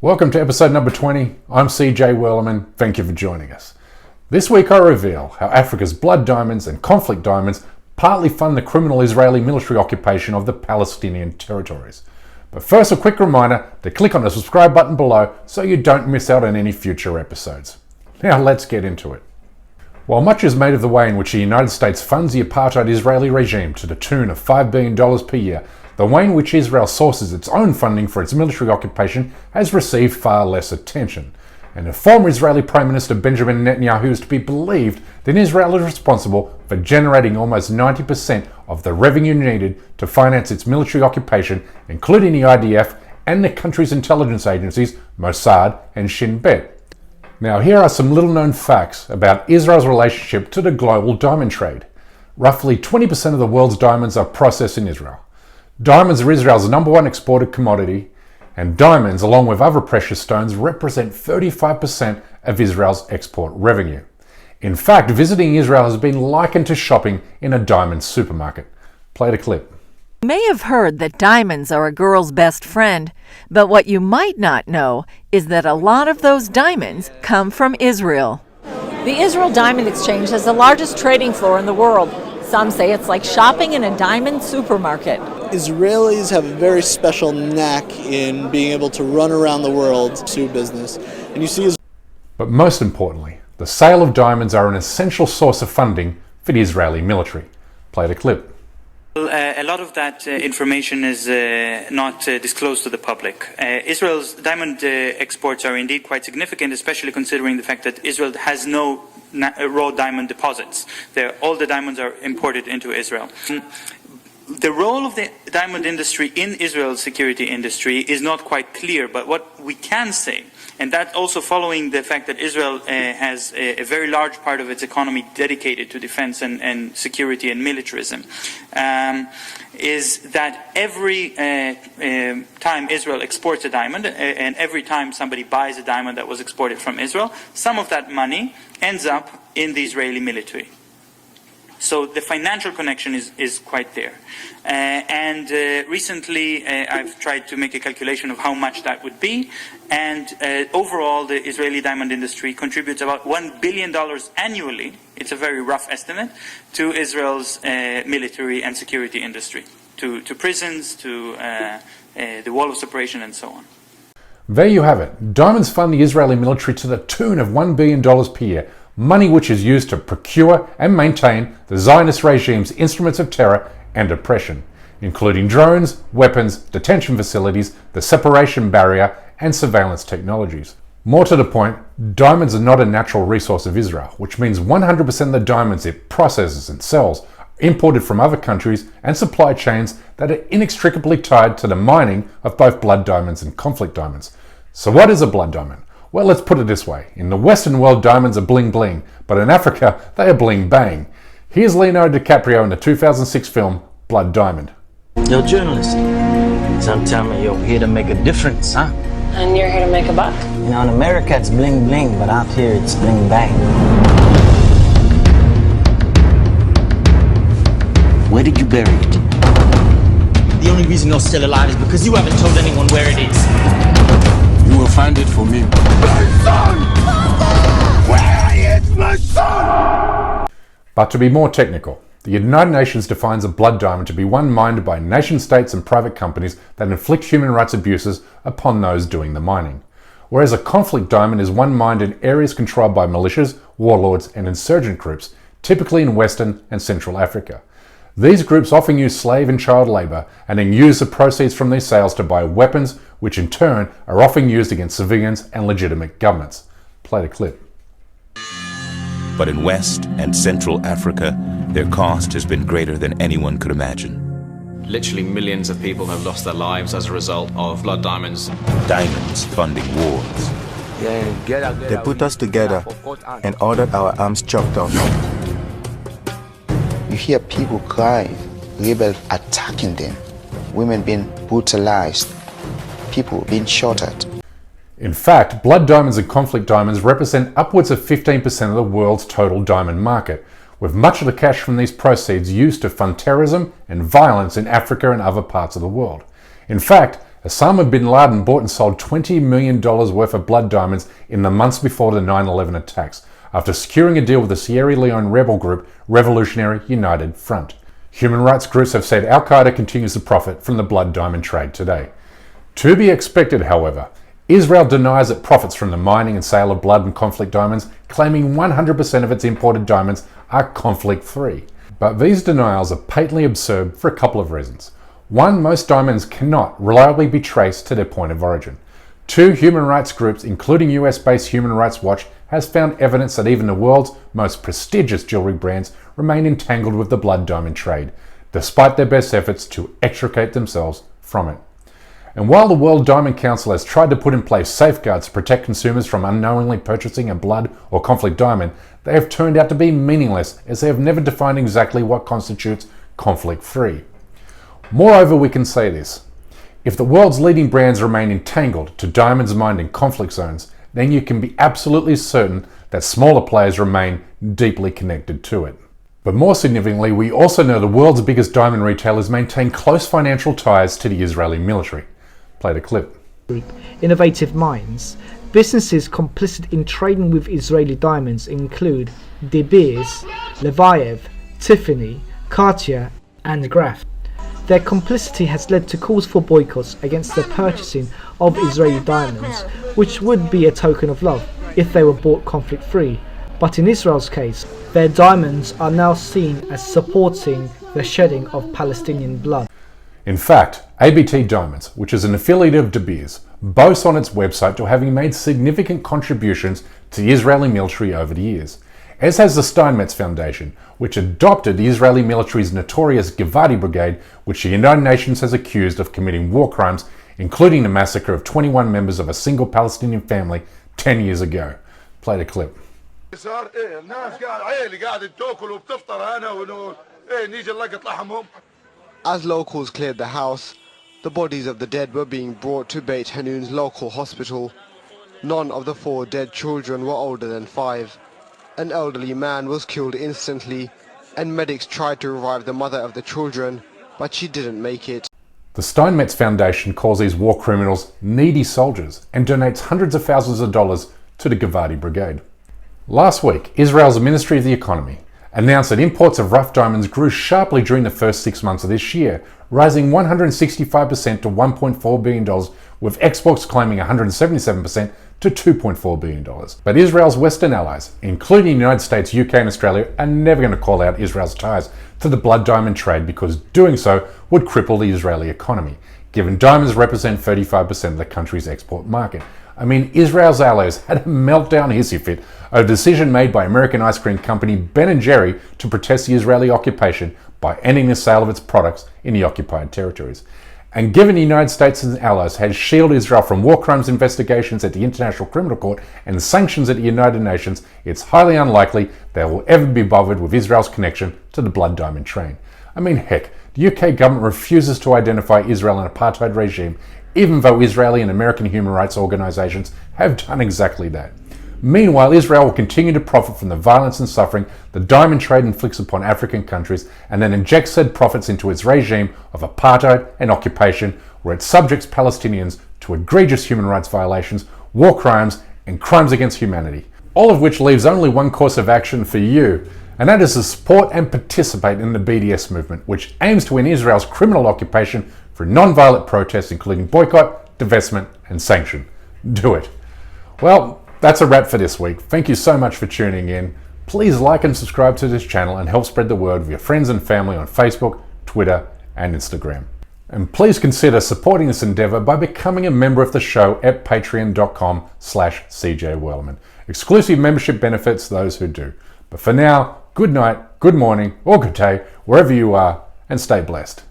Welcome to episode number 20. I'm CJ Werleman. Thank you for joining us. This week I reveal how Africa's blood diamonds and conflict diamonds partly fund the criminal Israeli military occupation of the Palestinian territories. But first, a quick reminder to click on the subscribe button below so you don't miss out on any future episodes. Now let's get into it. While much is made of the way in which the United States funds the apartheid Israeli regime to the tune of $5 billion per year, the way in which Israel sources its own funding for its military occupation has received far less attention. And the former Israeli Prime Minister Benjamin Netanyahu is to be believed that Israel is responsible for generating almost 90% of the revenue needed to finance its military occupation, including the IDF and the country's intelligence agencies, Mossad and Shin Bet. Now, here are some little-known facts about Israel's relationship to the global diamond trade. Roughly 20% of the world's diamonds are processed in Israel. Diamonds are Israel's number one exported commodity, and diamonds, along with other precious stones, represent 35% of Israel's export revenue. In fact, visiting Israel has been likened to shopping in a diamond supermarket. Play the clip. You may have heard that diamonds are a girl's best friend, but what you might not know is that a lot of those diamonds come from Israel. The Israel Diamond Exchange has the largest trading floor in the world. Some say it's like shopping in a diamond supermarket. Israelis have a very special knack in being able to run around the world to do business. And you see, But most importantly, the sale of diamonds are an essential source of funding for the Israeli military. Play the clip. A lot of that information is not disclosed to the public. Israel's diamond exports are indeed quite significant, especially considering the fact that Israel has no raw diamond deposits. All the diamonds are imported into Israel. The role of the diamond industry in Israel's security industry is not quite clear, but what we can say, and that also following the fact that Israel has a very large part of its economy dedicated to defense and security and militarism, is that every time Israel exports a diamond, and every time somebody buys a diamond that was exported from Israel, some of that money ends up in the Israeli military. So the financial connection is quite there. And recently I've tried to make a calculation of how much that would be. And overall, the Israeli diamond industry contributes about $1 billion annually, it's a very rough estimate, to Israel's military and security industry, to prisons, to the wall of separation, and so on. There you have it. Diamonds fund the Israeli military to the tune of $1 billion per year, money which is used to procure and maintain the Zionist regime's instruments of terror and oppression, including drones, weapons, detention facilities, the separation barrier, and surveillance technologies. More to the point, diamonds are not a natural resource of Israel, which means 100% of the diamonds it processes and sells are imported from other countries and supply chains that are inextricably tied to the mining of both blood diamonds and conflict diamonds. So what is a blood diamond? Well, let's put it this way. In the Western world, diamonds are bling bling, but in Africa, they are bling bang. Here's Leonardo DiCaprio in the 2006 film Blood Diamond. Yo, journalist, some tell me you're here to make a difference, huh? And you're here to make a buck? You know, in America it's bling bling, but out here it's bling bang. Where did you bury it? The only reason you're still alive is because you haven't told anyone where it is. You will find it for me. My son! Where is my son? But to be more technical, the United Nations defines a blood diamond to be one mined by nation states and private companies that inflict human rights abuses upon those doing the mining. Whereas a conflict diamond is one mined in areas controlled by militias, warlords, and insurgent groups, typically in Western and Central Africa. These groups often use slave and child labor and then use the proceeds from these sales to buy weapons, which in turn are often used against civilians and legitimate governments. Play the clip. But in West and Central Africa, their cost has been greater than anyone could imagine. Literally millions of people have lost their lives as a result of blood diamonds. Diamonds funding wars. They put us together and ordered our arms chopped off. You hear people cry, rebels attacking them, women being brutalized, people being shot at. In fact, blood diamonds and conflict diamonds represent upwards of 15% of the world's total diamond market, with much of the cash from these proceeds used to fund terrorism and violence in Africa and other parts of the world. In fact, Osama bin Laden bought and sold $20 million worth of blood diamonds in the months before the 9/11 attacks, after securing a deal with the Sierra Leone rebel group Revolutionary United Front. Human rights groups have said Al-Qaeda continues to profit from the blood diamond trade today. To be expected, however, Israel denies it profits from the mining and sale of blood and conflict diamonds, claiming 100% of its imported diamonds are conflict-free. But these denials are patently absurd for a couple of reasons. One, most diamonds cannot reliably be traced to their point of origin. Two, human rights groups, including US-based Human Rights Watch, has found evidence that even the world's most prestigious jewelry brands remain entangled with the blood diamond trade, despite their best efforts to extricate themselves from it. And while the World Diamond Council has tried to put in place safeguards to protect consumers from unknowingly purchasing a blood or conflict diamond, they have turned out to be meaningless, as they have never defined exactly what constitutes conflict-free. Moreover, we can say this: if the world's leading brands remain entangled to diamonds mined in conflict zones, then you can be absolutely certain that smaller players remain deeply connected to it. But more significantly, we also know the world's biggest diamond retailers maintain close financial ties to the Israeli military. Play the clip. Innovative Minds. Businesses complicit in trading with Israeli diamonds include De Beers, Levayev, Tiffany, Cartier, and Graf. Their complicity has led to calls for boycotts against the purchasing of Israeli diamonds, which would be a token of love if they were bought conflict-free. But in Israel's case, their diamonds are now seen as supporting the shedding of Palestinian blood. In fact, ABT Diamonds, which is an affiliate of De Beers, boasts on its website to having made significant contributions to the Israeli military over the years, as has the Steinmetz Foundation, which adopted the Israeli military's notorious Givati Brigade, which the United Nations has accused of committing war crimes, including the massacre of 21 members of a single Palestinian family 10 years ago. Play the clip. As locals cleared the house, the bodies of the dead were being brought to Beit Hanun's local hospital. None of the 4 dead children were older than 5. An elderly man was killed instantly, and medics tried to revive the mother of the children, but she didn't make it. The Steinmetz Foundation calls these war criminals needy soldiers and donates hundreds of thousands of dollars to the Givati Brigade. Last week, Israel's Ministry of the Economy announced that imports of rough diamonds grew sharply during the first 6 months of this year, rising 165% to $1.4 billion, with exports climbing 177% to $2.4 billion. But Israel's Western allies, including the United States, UK and Australia, are never going to call out Israel's ties to the blood diamond trade, because doing so would cripple the Israeli economy, given diamonds represent 35% of the country's export market. I mean, Israel's allies had a meltdown hissy fit over a decision made by American ice cream company Ben & Jerry to protest the Israeli occupation by ending the sale of its products in the occupied territories. And given the United States and allies had shielded Israel from war crimes investigations at the International Criminal Court and sanctions at the United Nations, it's highly unlikely they will ever be bothered with Israel's connection to the blood diamond trade. I mean, heck, the UK government refuses to identify Israel an apartheid regime, even though Israeli and American human rights organizations have done exactly that. Meanwhile, Israel will continue to profit from the violence and suffering the diamond trade inflicts upon African countries, and then inject said profits into its regime of apartheid and occupation, where it subjects Palestinians to egregious human rights violations, war crimes, and crimes against humanity. All of which leaves only one course of action for you, and that is to support and participate in the BDS movement, which aims to end Israel's criminal occupation through non-violent protests, including boycott, divestment, and sanction. Do it. Well, that's a wrap for this week. Thank you so much for tuning in. Please like and subscribe to this channel and help spread the word with your friends and family on Facebook, Twitter, and Instagram. And please consider supporting this endeavor by becoming a member of the show at patreon.com/CJWellerman. Exclusive membership benefits those who do. But for now, good night, good morning, or good day, wherever you are, and stay blessed.